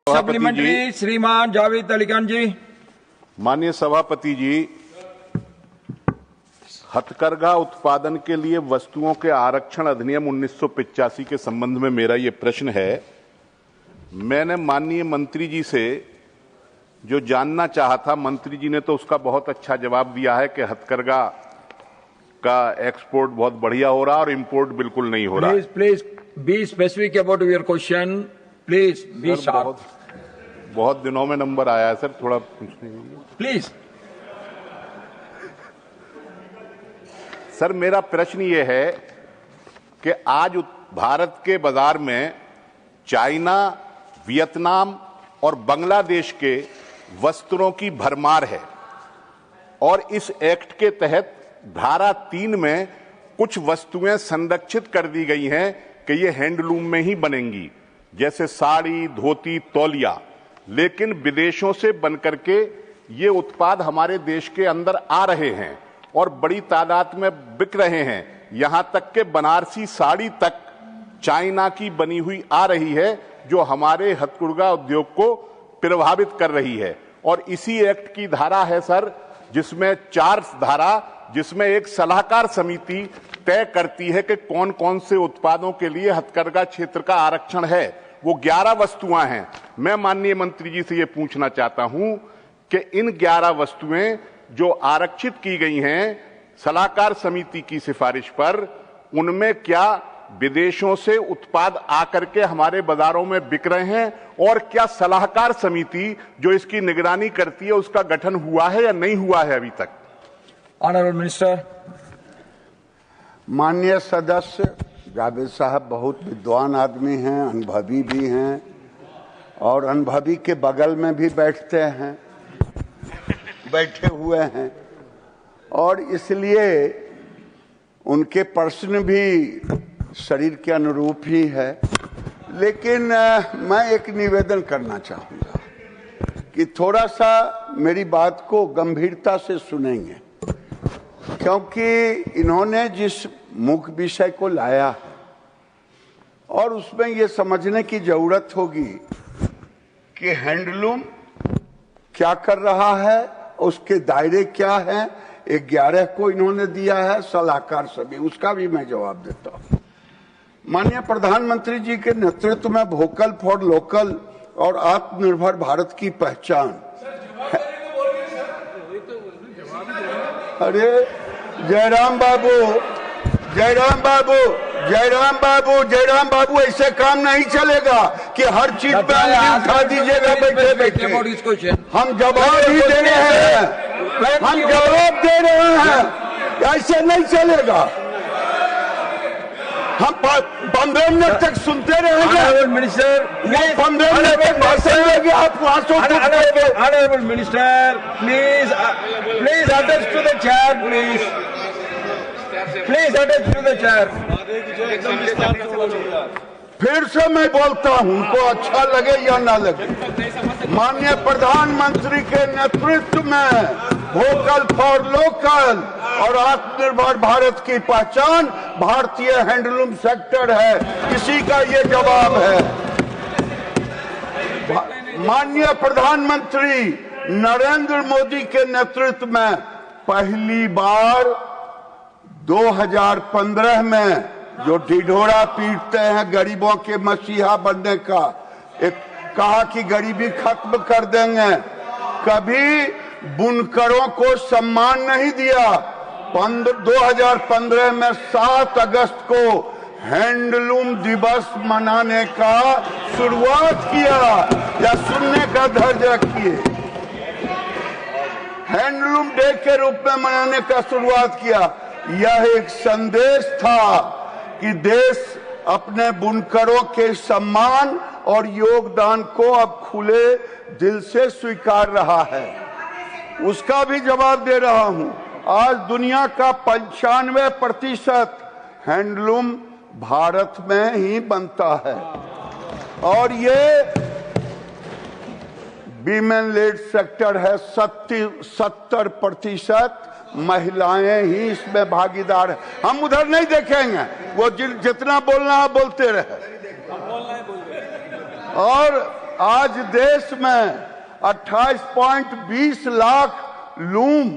Supplementary श्रीमान जावेद अली खान जी। माननीय सभापति जी, हथकरघा उत्पादन के लिए वस्तुओं के आरक्षण अधिनियम 1985 के संबंध में मेरा ये प्रश्न है। मैंने माननीय मंत्री जी से जो जानना चाहा था, मंत्री जी ने तो उसका बहुत अच्छा जवाब दिया है कि हथकरघा का एक्सपोर्ट बहुत बढ़िया हो रहा है और इंपोर्ट बिल्कुल नहीं हो रहा। Please be specific about your question, please be sharp. बहुत दिनों में नंबर आया है सर, थोड़ा पूछने प्लीज। सर, मेरा प्रश्न ये है कि आज भारत के बाजार में चाइना, वियतनाम और बांग्लादेश के वस्त्रों की भरमार है और इस एक्ट के तहत धारा 3 में कुछ वस्तुएं संरक्षित कर दी गई हैं कि ये हैंडलूम में ही बनेंगी, जैसे साड़ी, धोती, तौलिया। लेकिन विदेशों से बनकर के ये उत्पाद हमारे देश के अंदर आ रहे हैं और बड़ी तादाद में बिक रहे हैं। यहां तक कि बनारसी साड़ी तक चाइना की बनी हुई आ रही है, जो हमारे हथकरघा उद्योग को प्रभावित कर रही है। और इसी एक्ट की धारा है सर, जिसमें 4 धारा, जिसमें एक सलाहकार समिति तय करती है कि कौन कौन से उत्पादों के लिए हथकरघा क्षेत्र का आरक्षण है। वो 11 वस्तुएं हैं। मैं माननीय मंत्री जी से ये पूछना चाहता हूं कि इन 11 वस्तुएं जो आरक्षित की गई हैं सलाहकार समिति की सिफारिश पर, उनमें क्या विदेशों से उत्पाद आकर के हमारे बाजारों में बिक रहे हैं, और क्या सलाहकार समिति जो इसकी निगरानी करती है उसका गठन हुआ है या नहीं हुआ है अभी तक? Honourable minister. माननीय सदस्य जावेद साहब बहुत विद्वान आदमी हैं, अनुभवी भी हैं और अनुभवी के बगल में भी बैठे हुए हैं और इसलिए उनके प्रश्न भी शरीर के अनुरूप ही है। लेकिन मैं एक निवेदन करना चाहूँगा कि थोड़ा सा मेरी बात को गंभीरता से सुनेंगे, क्योंकि इन्होंने जिस मुख्य विषय को लाया है और उसमें ये समझने की जरूरत होगी कि हैंडलूम क्या कर रहा है, उसके दायरे क्या हैं। 11 को इन्होंने दिया है सलाहकार सभी, उसका भी मैं जवाब देता हूँ। माननीय प्रधानमंत्री जी के नेतृत्व में वोकल फॉर लोकल और आत्मनिर्भर भारत की पहचान। अरे जयराम बाबू, ऐसे काम नहीं चलेगा कि हर चीज पे उठा दीजिएगा बैठे बैठे। हम जवाब ही दे रहे हैं, ऐसे नहीं चलेगा। हम 15 मिनट तक सुनते रहेंगे। मिनिस्टर 15 मिनट तक भाषण देंगे, आप वहां से। Honourable minister please attend to the chair, please attend to the chair. फिर से मैं बोलता हूं, उनको अच्छा लगे या ना लगे। माननीय प्रधानमंत्री के नेतृत्व में वोकल फॉर लोकल और आत्मनिर्भर भारत की पहचान भारतीय हैंडलूम सेक्टर है, इसी का ये जवाब है। माननीय प्रधानमंत्री नरेंद्र मोदी के नेतृत्व में पहली बार 2015 में जो ढिढोरा पीटते हैं गरीबों के मसीहा बनने का, एक कहा कि गरीबी खत्म कर देंगे, कभी बुनकरों को सम्मान नहीं दिया। 2015 में 7 अगस्त को हैंडलूम दिवस मनाने का शुरुआत किया या सुनने का धैर्य रखिए, हैंडलूम डे के रूप में मनाने का शुरुआत किया। यह एक संदेश था कि देश अपने बुनकरों के सम्मान और योगदान को अब खुले दिल से स्वीकार रहा है, उसका भी जवाब दे रहा हूं। आज दुनिया का 95% हैंडलूम भारत में ही बनता है और ये वीमेन लेड सेक्टर है। 70% महिलाएं ही इसमें भागीदार है। हम उधर नहीं देखेंगे, वो जितना बोलना है बोलते रहे। और आज देश में 28.20 लाख लूम,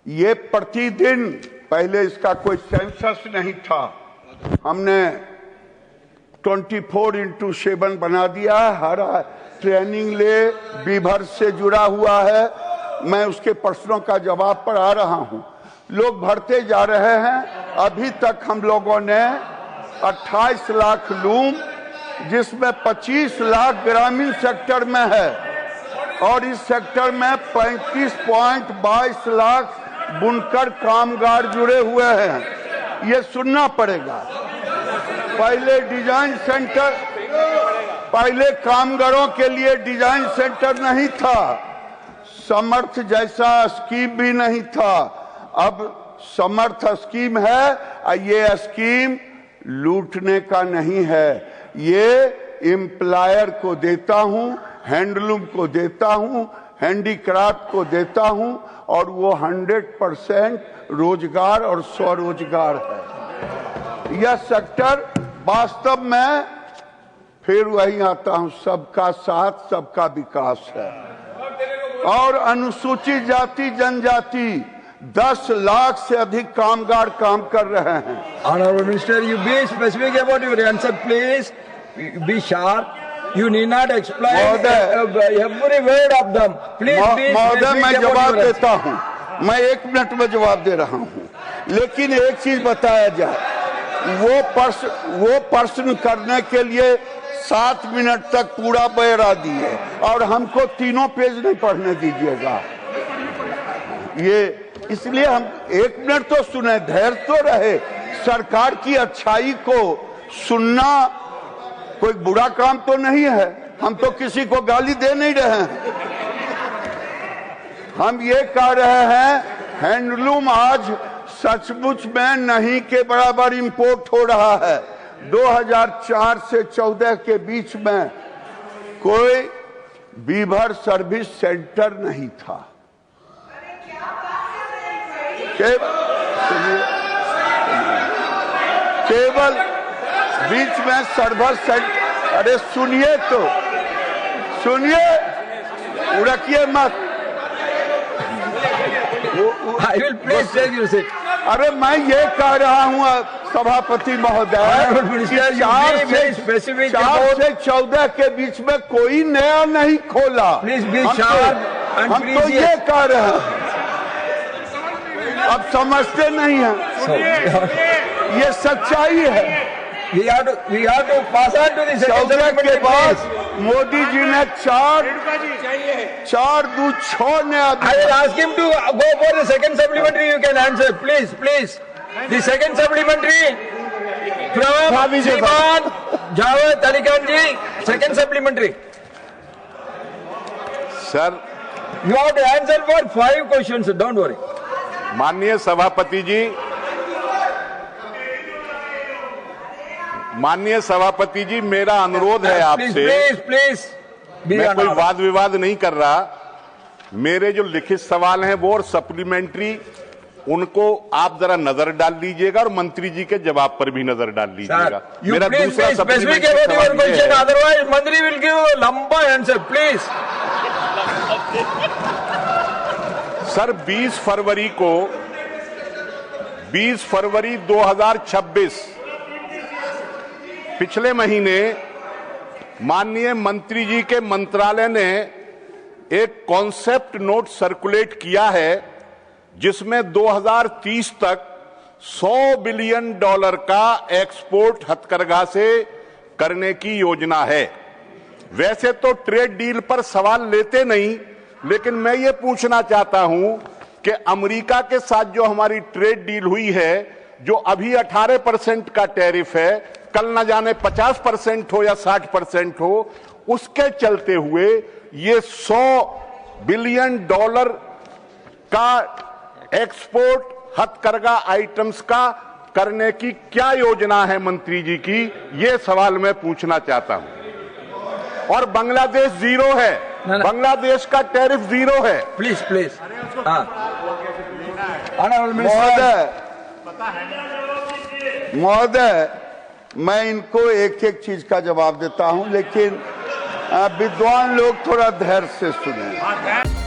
ये प्रतिदिन, पहले इसका कोई सेंसस नहीं था, हमने 24/7 बना दिया। हर ट्रेनिंग ले बीभर से जुड़ा हुआ है। मैं उसके प्रश्नों का जवाब पर आ रहा हूं। लोग बढ़ते जा रहे हैं। अभी तक हम लोगों ने 28 लाख लूम, जिसमें 25 लाख ग्रामीण सेक्टर में है और इस सेक्टर में 35.22 लाख बुनकर कामगार जुड़े हुए हैं। ये सुनना पड़ेगा। पहले डिजाइन सेंटर, पहले कामगारों के लिए डिजाइन सेंटर नहीं था, समर्थ जैसा स्कीम भी नहीं था। अब समर्थ स्कीम है और ये स्कीम लूटने का नहीं है। ये एम्प्लॉयर को देता हूं, हैंडलूम को देता हूं, हैंडीक्राफ्ट को देता हूं और वो 100% रोजगार और स्वरोजगार है। यह सेक्टर वास्तव में, फिर वही आता हूं, सबका साथ सबका विकास है। और अनुसूचित जाति जनजाति 10 लाख से अधिक कामगार काम कर रहे हैं। Honorable Minister, you be specific about your answer, please. Be sharp. You need not explain every word of them. Please be महोदय, मैं specific जवाब about your देता हूं। मैं 1 मिनट में जवाब दे रहा हूं, लेकिन एक चीज बताया जाए, वो प्रश्न करने के लिए 7 मिनट तक पूरा बयान दिए और हमको 3 पेज नहीं पढ़ने दीजिएगा। ये इसलिए हम 1 मिनट तो सुने, धैर्य तो रहे। सरकार की अच्छाई को सुनना कोई बुरा काम तो नहीं है। हम तो किसी को गाली दे नहीं रहे हैं। हम ये कह रहे हैं, हैंडलूम आज सचमुच में नहीं के बराबर इंपोर्ट हो रहा है। 2004 से 14 के बीच में कोई बीभर सर्विस सेंटर नहीं था। केवल बीच में सर्वर सेंटर, अरे सुनिए तो, सुनिए, उड़किए मत। I will please take your seat. अरे मैं ये कह रहा हूँ सभापति महोदय, 4 से 14 के बीच में कोई नया नहीं खोला। Please be sharp and हम तो ये कह रहे हैं, अब समझते नहीं हैं। ये सच्चाई है। We have to pass on to the second 14 के supplementary, बाद please. मोदी जी ने 4-2-6 ने I will ask him to go for the second supplementary. You can answer, please, please. The second supplementary from Shriman Javed Ali Khan ji. Second supplementary. Sir, You have to answer for 5 questions. Don't worry. माननीय सभापति जी, माननीय सभापति जी, मेरा अनुरोध है आपसे, please मैं कोई वाद विवाद नहीं कर रहा। मेरे जो लिखित सवाल हैं वो और सप्लीमेंट्री, उनको आप जरा नजर डाल लीजिएगा और मंत्री जी के जवाब पर भी नजर डाल लीजिएगा। मेरा दूसरा सप्लीमेंट्री सवाल ये है, अदरवाइज मंत्री विल गिव लंबा आंसर, प्लीज। सर 20 फरवरी 2026 पिछले महीने माननीय मंत्री जी के मंत्रालय ने एक कॉन्सेप्ट नोट सर्कुलेट किया है, जिसमें 2030 तक $100 बिलियन का एक्सपोर्ट हथकरघा से करने की योजना है। वैसे तो ट्रेड डील पर सवाल लेते नहीं, लेकिन मैं ये पूछना चाहता हूं कि अमेरिका के साथ जो हमारी ट्रेड डील हुई है, जो अभी 18% का टैरिफ है, कल न जाने 50% हो या 60% हो, उसके चलते हुए ये $100 बिलियन का एक्सपोर्ट हथकरघा आइटम्स का करने की क्या योजना है मंत्री जी की, ये सवाल मैं पूछना चाहता हूं। और बांग्लादेश 0 है, बांग्लादेश का टैरिफ 0 है। Please please. महोदय, मैं इनको एक एक चीज का जवाब देता हूं, लेकिन विद्वान लोग थोड़ा धैर्य से सुने।